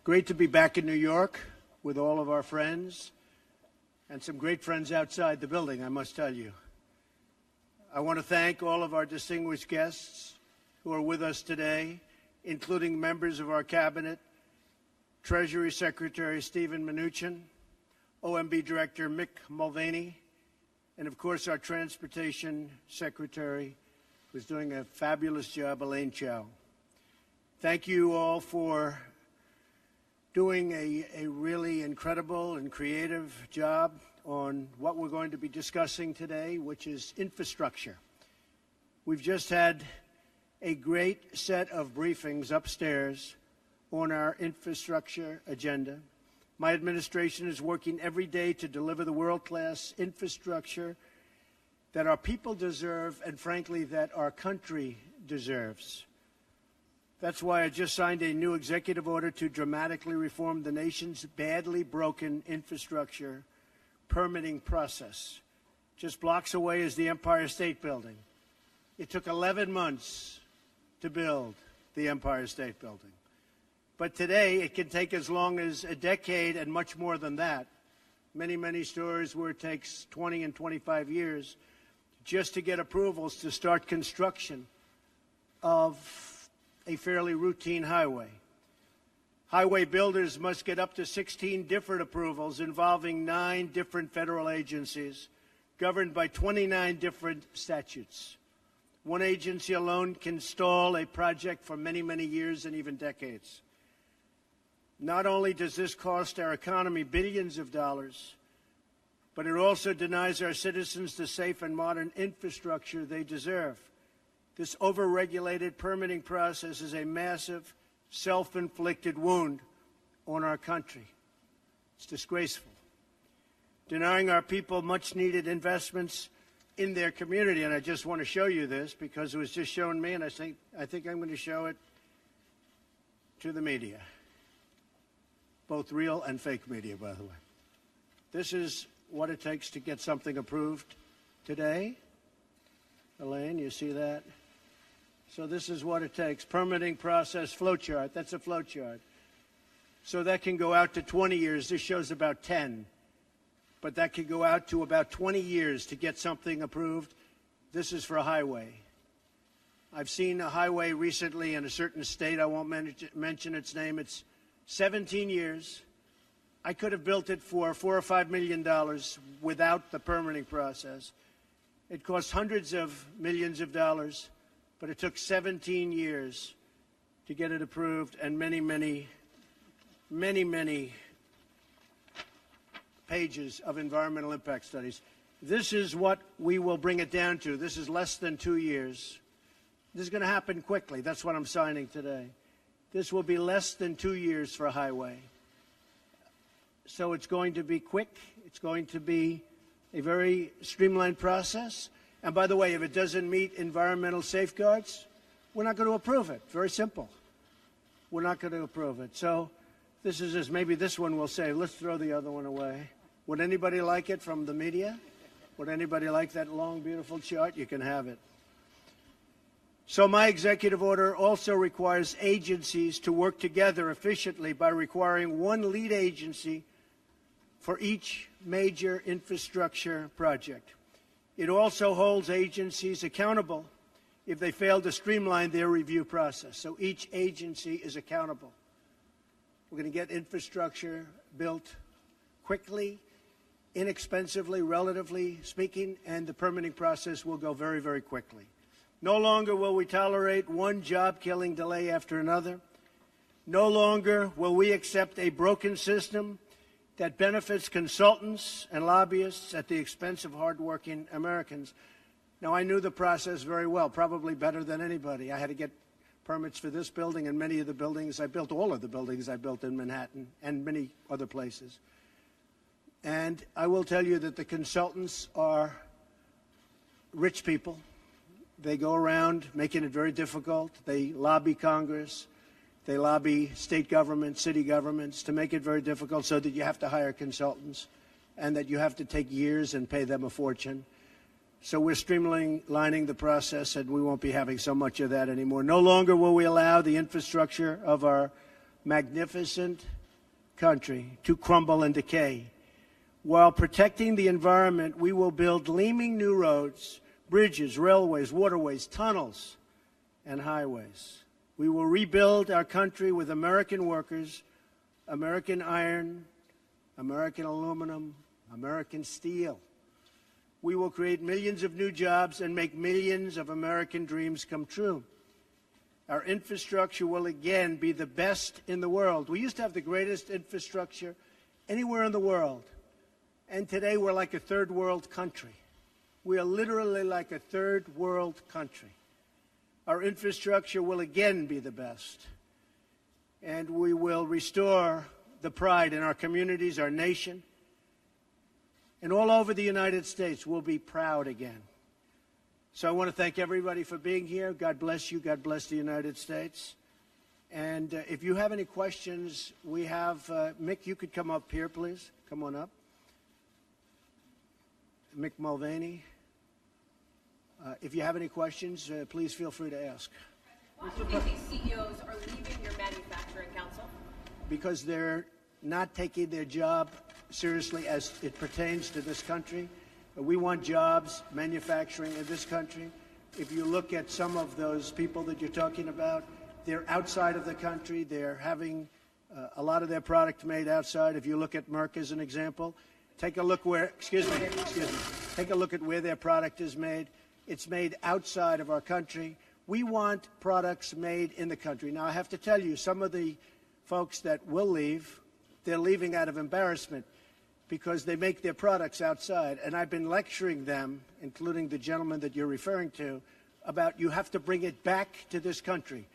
great to be back in New York with all of our friends and some great friends outside the building, I must tell you. I want to thank all of our distinguished guests who are with us today, including members of our cabinet, Treasury Secretary Steven Mnuchin, OMB Director Mick Mulvaney, and of course our Transportation Secretary, who's doing a fabulous job, Elaine Chao. Thank you all for doing a really incredible and creative job on what we're going to be discussing today, which is infrastructure. We've just had a great set of briefings upstairs on our infrastructure agenda. My administration is working every day to deliver the world-class infrastructure that our people deserve and, frankly, that our country deserves. That's why I just signed a new executive order to dramatically reform the nation's badly broken infrastructure permitting process. Just blocks away is the Empire State Building. It took 11 months to build the Empire State Building. But today, it can take as long as a decade and much more than that. Many stories where it takes 20 and 25 years just to get approvals to start construction of a fairly routine highway. Highway builders must get up to 16 different approvals involving 9 different federal agencies governed by 29 different statutes. One agency alone can stall a project for many years and even decades. Not only does this cost our economy billions of dollars, but it also denies our citizens the safe and modern infrastructure they deserve. This over-regulated permitting process is a massive, self-inflicted wound on our country. It's disgraceful. Denying our people much-needed investments in their community, and I just want to show you this because it was just shown me, and I think I'm going to show it to the media. Both real and fake media, by the way. This is what it takes to get something approved today. Elaine, you see that? So this is what it takes. Permitting process flowchart. That's a flowchart. So that can go out to 20 years. This shows about 10. But that could go out to about 20 years to get something approved. This is for a highway. I've seen a highway recently in a certain state. I won't mention its name. It's 17 years. I could have built it for $4 or $5 million without the permitting process. It cost hundreds of millions of dollars, but it took 17 years to get it approved and many pages of environmental impact studies. This is what we will bring it down to. This is less than 2 years. This is going to happen quickly. That's what I'm signing today. This will be less than 2 years for a highway. So it's going to be quick. It's going to be a very streamlined process. And by the way, if it doesn't meet environmental safeguards, we're not going to approve it. Very simple. We're not going to approve it. So this is just, maybe this one will say, let's throw the other one away. Would anybody like it from the media? Would anybody like that long, beautiful chart? You can have it. So my executive order also requires agencies to work together efficiently by requiring one lead agency for each major infrastructure project. It also holds agencies accountable if they fail to streamline their review process. So each agency is accountable. We're going to get infrastructure built quickly, inexpensively, relatively speaking, and the permitting process will go very quickly. No longer will we tolerate one job-killing delay after another. No longer will we accept a broken system that benefits consultants and lobbyists at the expense of hardworking Americans. Now, I knew the process very well, probably better than anybody. I had to get permits for this building and many of the buildings. I built all of the buildings I built in Manhattan and many other places. And I will tell you that the consultants are rich people. They go around making it very difficult. They lobby Congress. They lobby state governments, city governments to make it very difficult so that you have to hire consultants and that you have to take years and pay them a fortune. So we're streamlining the process, and we won't be having so much of that anymore. No longer will we allow the infrastructure of our magnificent country to crumble and decay. While protecting the environment, we will build gleaming new roads, bridges, railways, waterways, tunnels, and highways. We will rebuild our country with American workers, American iron, American aluminum, American steel. We will create millions of new jobs and make millions of American dreams come true. Our infrastructure will again be the best in the world. We used to have the greatest infrastructure anywhere in the world. And today we're like a third world country. We are literally like a third world country. Our infrastructure will again be the best. And we will restore the pride in our communities, our nation. And all over the United States, we'll be proud again. So I want to thank everybody for being here. God bless you. God bless the United States. And if you have any questions, we have, Mick, you could come up here, please. Come on up. Mick Mulvaney. If you have any questions, please feel free to ask. Why do you think these CEOs are leaving your manufacturing council? Because they're not taking their job seriously as it pertains to this country. We want jobs, manufacturing in this country. If you look at some of those people that you're talking about, they're outside of the country. They're having a lot of their product made outside. If you look at Merck as an example, take a look where, take a look at where their product is made. It's made outside of our country. We want products made in the country. Now, I have to tell you, some of the folks that will leave, they're leaving out of embarrassment because they make their products outside. And I've been lecturing them, including the gentleman that you're referring to, about you have to bring it back to this country.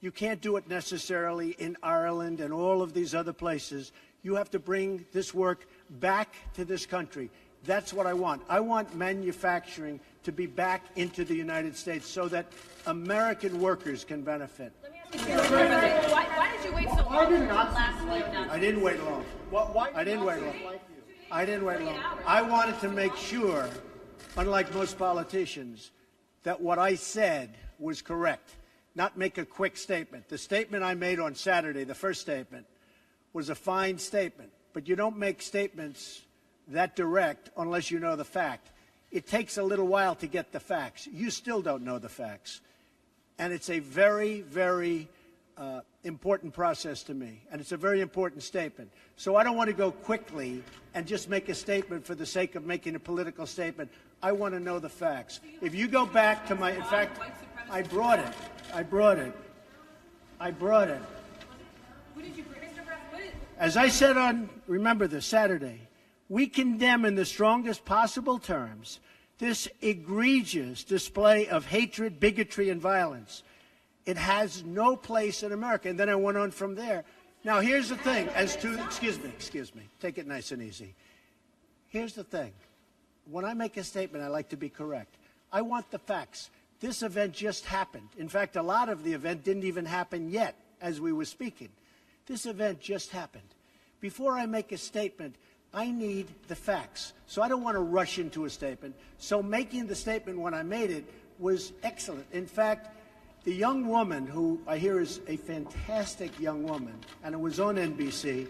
You can't do it necessarily in Ireland and all of these other places. You have to bring this work back to this country. That's what I want. I want manufacturing to be back into the United States so that American workers can benefit. Let me ask you, why did you wait so long until last week? I didn't wait long. I didn't wait long. I didn't wait long. I wanted to make sure, unlike most politicians, that what I said was correct, not make a quick statement. The statement I made on Saturday, the first statement, was a fine statement. But you don't make statements that direct unless you know the fact. It takes a little while to get the facts. You still don't know the facts. And it's a very, very important process to me. And it's a very important statement. So I don't want to go quickly and just make a statement for the sake of making a political statement. I want to know the facts. If you go back to my, in fact, I brought it. Who did you bring, Mr. President? As I said on, remember this, Saturday, we condemn in the strongest possible terms this egregious display of hatred, bigotry, and violence. It has no place in America. And then I went on from there. Now, here's the thing. As to, excuse me, take it nice and easy. Here's the thing. When I make a statement, I like to be correct. I want the facts. This event just happened. In fact, a lot of the event didn't even happen yet as we were speaking. This event just happened. Before I make a statement, I need the facts. So I don't want to rush into a statement. So making the statement when I made it was excellent. In fact, the young woman, who I hear is a fantastic young woman, and it was on NBC,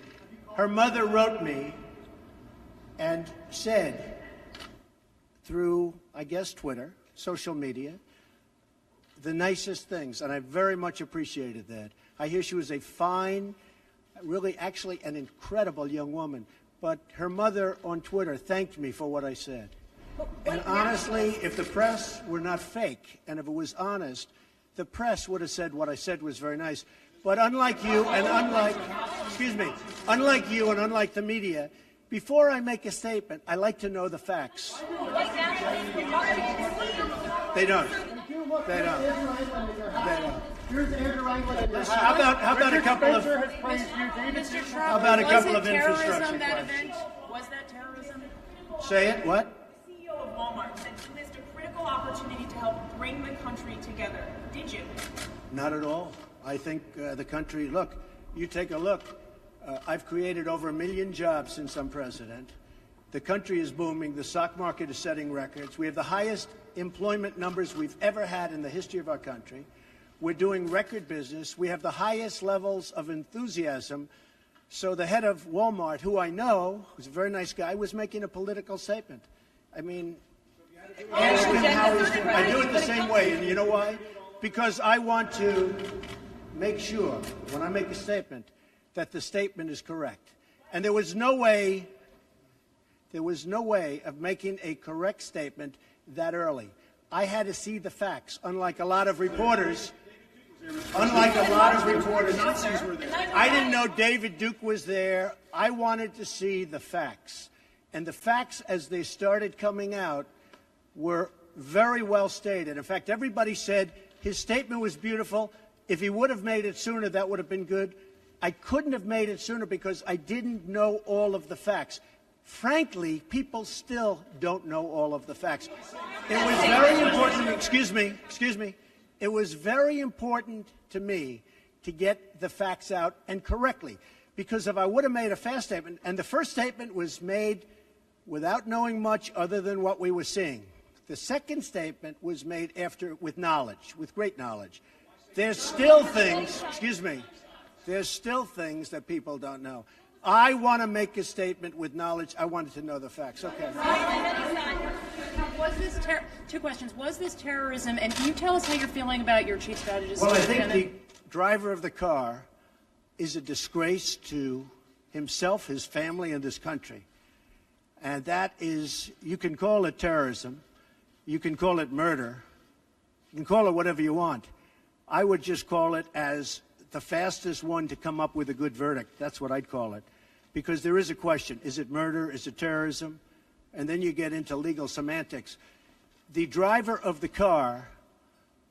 her mother wrote me and said through, I guess, Twitter, social media, the nicest things, and I very much appreciated that. I hear she was a fine, really actually an incredible young woman, but her mother on Twitter thanked me for what I said. And honestly, if the press were not fake, and if it was honest, the press would have said what I said was very nice. But unlike you and unlike the media, before I make a statement, I like to know the facts. They don't. How about a couple of infrastructure questions? Was that terrorism? Say it. What? The CEO of Walmart said you missed a critical opportunity to help bring the country together. Did you? Not at all. I think the country, look, you take a look. I've created over 1 million jobs since I'm president. The country is booming. The stock market is setting records. We have the highest employment numbers we've ever had in the history of our country. We're doing record business. We have the highest levels of enthusiasm So the head of Walmart, who I know, who's a very nice guy, was making a political statement. I mean, ask him how he's doing. I do it the same way, and you know why? Because I want to make sure, when I make a statement, that the statement is correct. And there was no way of making a correct statement that early. I had to see the facts, unlike a lot of reporters. I didn't know David Duke was there. I wanted to see the facts. And the facts, as they started coming out, were very well stated. In fact, everybody said his statement was beautiful. If he would have made it sooner, that would have been good. I couldn't have made it sooner because I didn't know all of the facts. Frankly, people still don't know all of the facts. It was very important, excuse me. It was very important to me to get the facts out and correctly. Because if I would have made a fast statement, and the first statement was made without knowing much other than what we were seeing. The second statement was made after, with knowledge, with great knowledge. There's still things, there's still things that people don't know. I want to make a statement with knowledge. I wanted to know the facts. Okay. Was this two questions. Was this terrorism? And can you tell us how you're feeling about your chief strategist? Well, I think the driver of the car is a disgrace to himself, his family, and this country. And that is, you can call it terrorism. You can call it murder. You can call it whatever you want. I would just call it as the fastest one to come up with a good verdict. That's what I'd call it. Because there is a question. Is it murder? Is it terrorism? And then you get into legal semantics. The driver of the car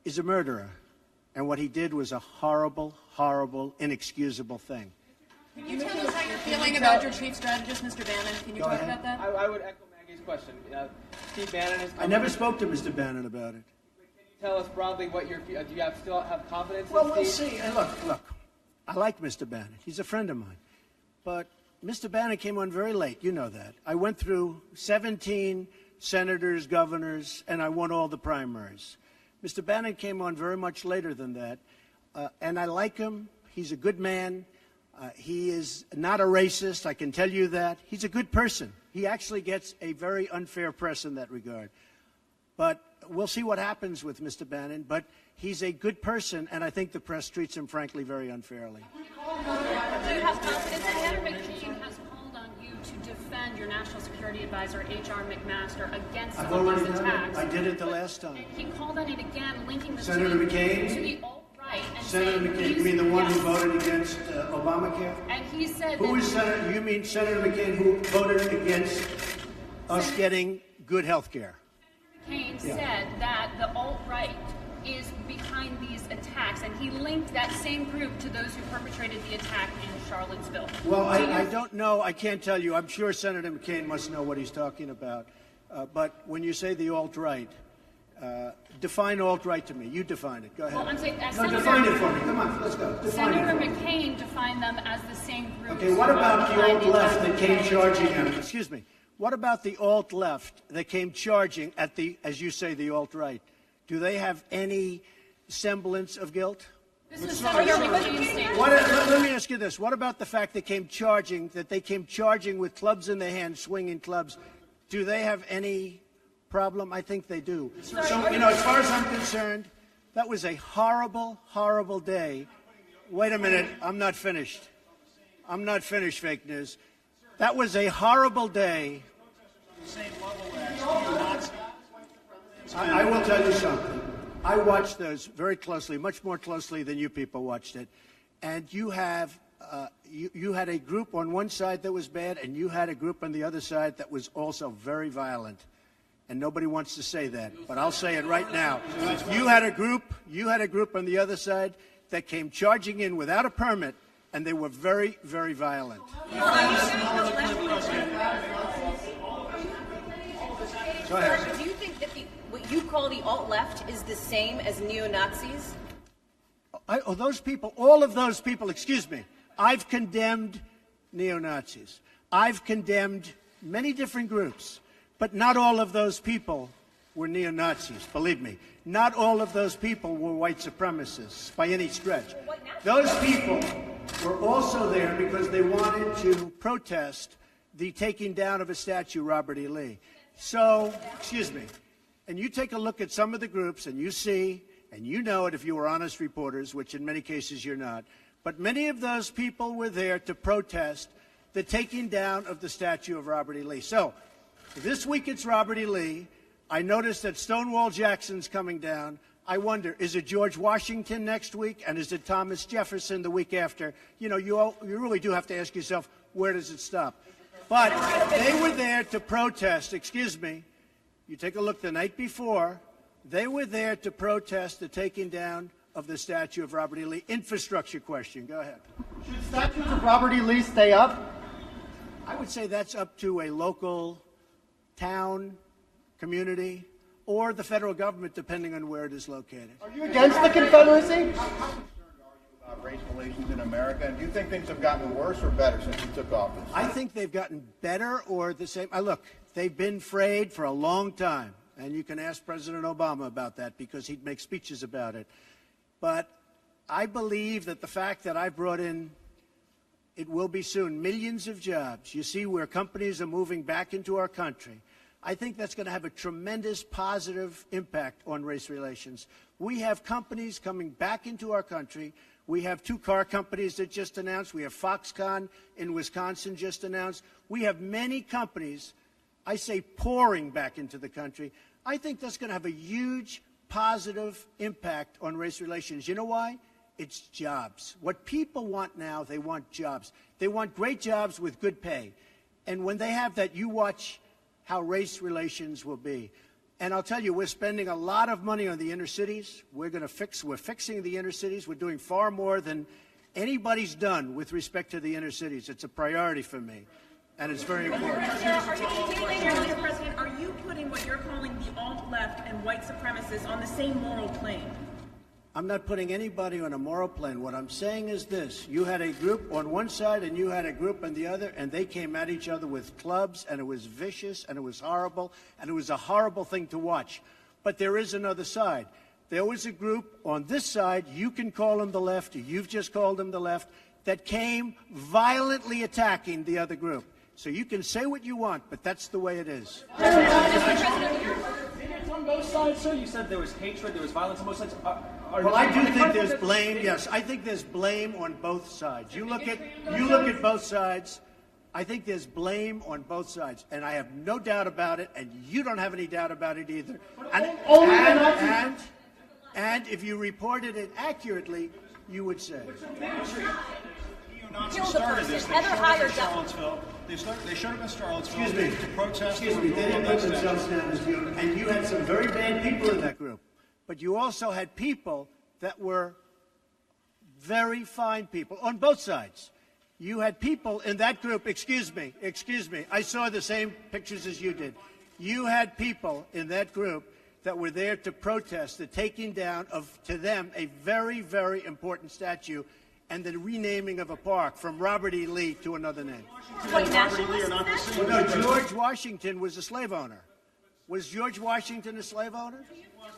is a murderer. And what he did was a horrible, horrible, inexcusable thing. Can you tell us how you're feeling about your chief strategist, Mr. Bannon? Can you talk about that? I would echo Maggie's question. Steve Bannon has... I never spoke to Mr. Bannon about it. Tell us broadly what do you still have confidence Well, in we'll Steve? see. And look, I like Mr. Bannon. He's a friend of mine. But Mr. Bannon came on very late. You know that. I went through 17 senators, governors, and I won all the primaries. Mr. Bannon came on very much later than that. And I like him. He's a good man. He is not a racist. I can tell you that. He's a good person. He actually gets a very unfair press in that regard. But we'll see what happens with Mr. Bannon, but he's a good person, and I think the press treats him, frankly, very unfairly. Do you have confidence that Senator McCain has called on you to defend your National Security Advisor, H.R. McMaster, against I've some of already these done attacks? it. I did it the last time. And he called on it again, linking the Senator to McCain? the alt-right. And Senator saying McCain, you mean the one who yes. voted against Obamacare? And he said Who that is Senator? You mean Senator McCain who voted against us getting good health care? McCain said that the alt-right is behind these attacks, and he linked that same group to those who perpetrated the attack in Charlottesville. Well, I don't know. I can't tell you. I'm sure Senator McCain must know what he's talking about. But when you say the alt-right, define alt-right to me. You define it. Go ahead. Well, I'm saying, define it for me. Come on, let's go. Define Senator it for me. McCain defined them as the same group. Okay, what about the alt-left that came charging at him? Excuse me. What about the alt-left that came charging at the, as you say, the alt-right? Do they have any semblance of guilt? This is Senator McCain's statement. Let me ask you this. What about the fact that they came charging with clubs in their hands, swinging clubs? Do they have any problem? I think they do. So, as far as I'm concerned, that was a horrible, horrible day. Wait a minute. I'm not finished. I'm not finished, fake news. That was a horrible day. I will tell you something. I watched those very closely, much more closely than you people watched it. And you have, you had a group on one side that was bad, and you had a group on the other side that was also very violent. And nobody wants to say that, but I'll say it right now. You had a group on the other side that came charging in without a permit, and they were very, very violent. Go ahead. Do you think that what you call the alt-left is the same as neo-Nazis? Those people, all of those people, excuse me, I've condemned neo-Nazis. I've condemned many different groups, but not all of those people were neo-Nazis, believe me. Not all of those people were white supremacists by any stretch. Those people, were also there because they wanted to protest the taking down of a statue, Robert E. Lee. So, excuse me, and you take a look at some of the groups and you see, and you know it if you were honest reporters, which in many cases you're not, but many of those people were there to protest the taking down of the statue of Robert E. Lee. So, this week it's Robert E. Lee. I noticed that Stonewall Jackson's coming down. I wonder, is it George Washington next week, and is it Thomas Jefferson the week after? You know, you really do have to ask yourself, where does it stop? But they were there to protest, excuse me, you take a look the night before, they were there to protest the taking down of the statue of Robert E. Lee. Infrastructure question, go ahead. Should statues of Robert E. Lee stay up? I would say that's up to a local town, community, or the federal government, depending on where it is located. Are you against the Confederacy? About race relations in America, and do you think things have gotten worse or better since you took office? I think they've gotten better or the same. Look, they've been frayed for a long time, and you can ask President Obama about that because he'd make speeches about it. But I believe that the fact that I brought in, it will be soon, millions of jobs. You see where companies are moving back into our country. I think that's going to have a tremendous positive impact on race relations. We have companies coming back into our country. We have 2 car companies that just announced. We have Foxconn in Wisconsin just announced. We have many companies, I say, pouring back into the country. I think that's going to have a huge positive impact on race relations. You know why? It's jobs. What people want now, they want jobs. They want great jobs with good pay. And when they have that, you watch how race relations will be. And I'll tell you, we're spending a lot of money on the inner cities. We're fixing the inner cities. We're doing far more than anybody's done with respect to the inner cities. It's a priority for me, and it's very important. Mr. President, are you putting what you're calling the alt-left and white supremacists on the same moral plane? I'm not putting anybody on a moral plane. What I'm saying is this. You had a group on one side and you had a group on the other, and they came at each other with clubs, and it was vicious, and it was horrible, and it was a horrible thing to watch. But there is another side. There was a group on this side, you can call them the left, or you've just called them the left, that came violently attacking the other group. So you can say what you want, but that's the way it is. On both sides, sir? You said there was hatred, there was violence on both sides. Well, I do think there's blame. Yes, I think there's blame on both sides. You look at both sides. I think there's blame on both sides, and I have no doubt about it, and you don't have any doubt about it either. And if you reported it accurately, you would say. Kill the person. Heather hired Charlottesville. They showed up in Charlottesville Excuse me. to protest. Excuse me. They didn't put themselves down as you, and you had some very bad people in that group. But you also had people that were very fine people on both sides. You had people in that group, excuse me, I saw the same pictures as you did. You had people in that group that were there to protest the taking down of, to them, a very, very important statue and the renaming of a park from Robert E. Lee to another name. Well, no, George Washington was a slave owner. Was George Washington a slave owner?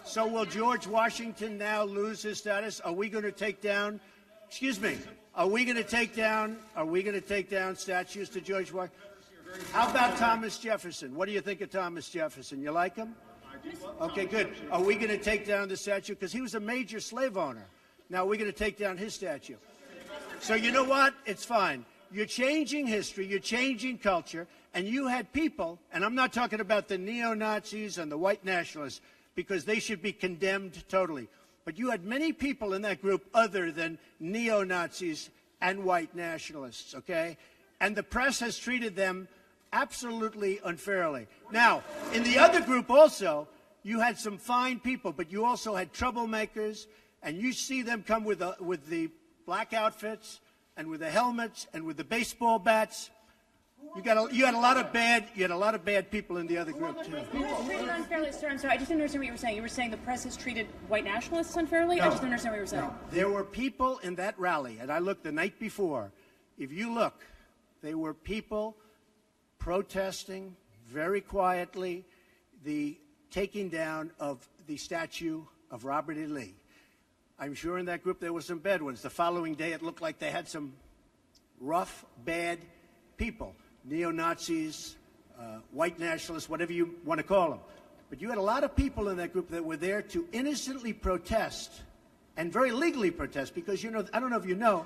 So will George Washington now lose his status? Are we going to take down, excuse me, are we going to take down statues to George Washington? How about Thomas Jefferson? What do you think of Thomas Jefferson? You like him? Okay, good. Are we going to take down the statue? Because he was a major slave owner. Now, we're going to take down his statue. So you know what? It's fine. You're changing history, you're changing culture, and you had people, and I'm not talking about the neo-Nazis and the white nationalists, because they should be condemned totally. But you had many people in that group other than neo-Nazis and white nationalists, okay? And the press has treated them absolutely unfairly. Now, in the other group also, you had some fine people, but you also had troublemakers, and you see them come with the black outfits and with the helmets and with the baseball bats. You had a lot of bad people in the other group too. Treated unfairly, sir. I'm sorry. I just didn't understand what you were saying. You were saying the press has treated white nationalists unfairly. No. I just didn't understand what you were saying. No. There were people in that rally, and I looked the night before. If you look, there were people protesting very quietly the taking down of the statue of Robert E. Lee. I'm sure in that group there were some bad ones. The following day, it looked like they had some rough, bad people, neo-Nazis, white nationalists, whatever you want to call them. But you had a lot of people in that group that were there to innocently protest and very legally protest because, you know, I don't know if you know,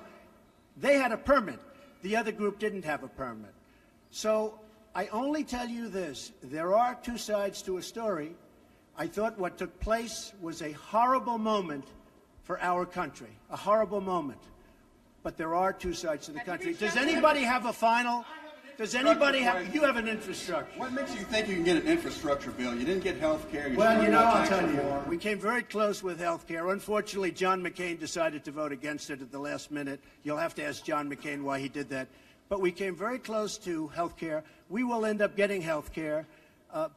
they had a permit. The other group didn't have a permit. So I only tell you this. There are two sides to a story. I thought what took place was a horrible moment for our country, a horrible moment. But there are two sides to the country. Does anybody have a final? Does anybody have? You have an infrastructure. What makes you think you can get an infrastructure bill? You didn't get health care. Well, you know, I'll tell you. We came very close with health care. Unfortunately, John McCain decided to vote against it at the last minute. You'll have to ask John McCain why he did that. But we came very close to health care. We will end up getting health care.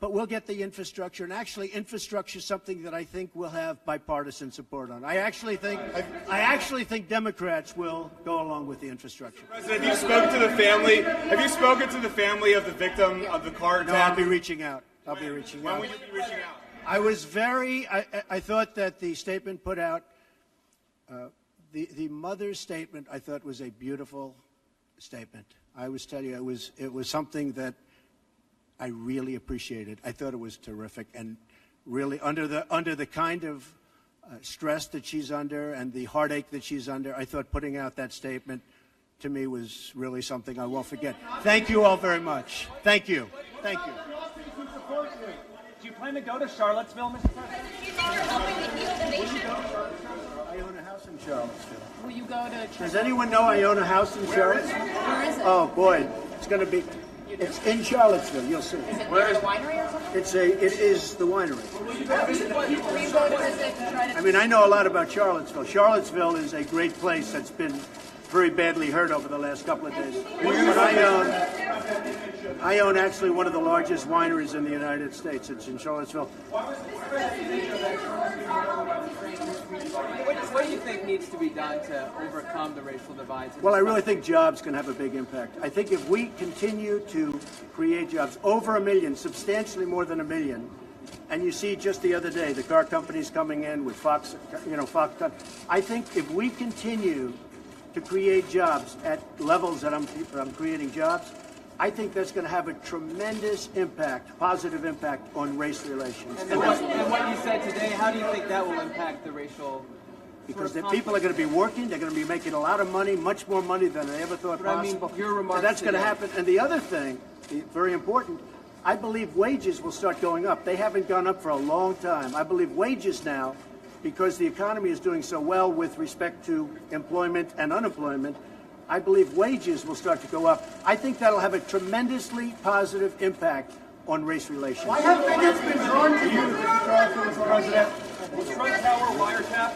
But we'll get the infrastructure, and actually infrastructure is something that I think will have bipartisan support on. I actually think Democrats will go along with the infrastructure. President, have you spoken to the family? Have you spoken to the family of the victim of the car attack? No, I'll be reaching out. When will you be reaching out? I was I thought that the statement put out, the mother's statement, I thought was a beautiful statement. I was telling you, it was something that I really appreciated. I thought it was terrific, and really under the kind of stress that she's under and the heartache that she's under, I thought putting out that statement to me was really something I won't forget. Thank you all very much. Thank you. Thank you. Do you plan to go to Charlottesville, Mr. President? Do you think you're helping to heal the nation? I own a house in Charlottesville. Will you go to? Does anyone know I own a house in Charlottesville? Where is it? Oh boy, it's going to be. It's in Charlottesville. You'll see. Is it near the winery or something? It is the winery. Will you go to visit to try to? I mean, I know a lot about Charlottesville. Charlottesville is a great place that's been very badly hurt over the last couple of days. But I own actually one of the largest wineries in the United States. It's in Charlottesville. What do you think needs to be done to overcome the racial divides? Well, I really think jobs can have a big impact. I think if we continue to create jobs, over 1 million, substantially more than 1 million, and you see just the other day, the car companies coming in with Fox, Foxconn. I think if we continue to create jobs at levels that I'm creating jobs, I think that's going to have a tremendous impact, positive impact on race relations. And what you said today, how do you think that will impact the racial? Because the people are going to be working, they're going to be making a lot of money, much more money than they ever thought possible. I mean, your remarks and that's going to today. happen. And the other thing, very important, I believe wages will start going up. They haven't gone up for a long time. I believe wages now, because the economy is doing so well with respect to employment and unemployment, I believe wages will start to go up. I think that'll have a tremendously positive impact on race relations. Why have bigots been drawn to you, Mr. President? Was Trump Tower wiretap?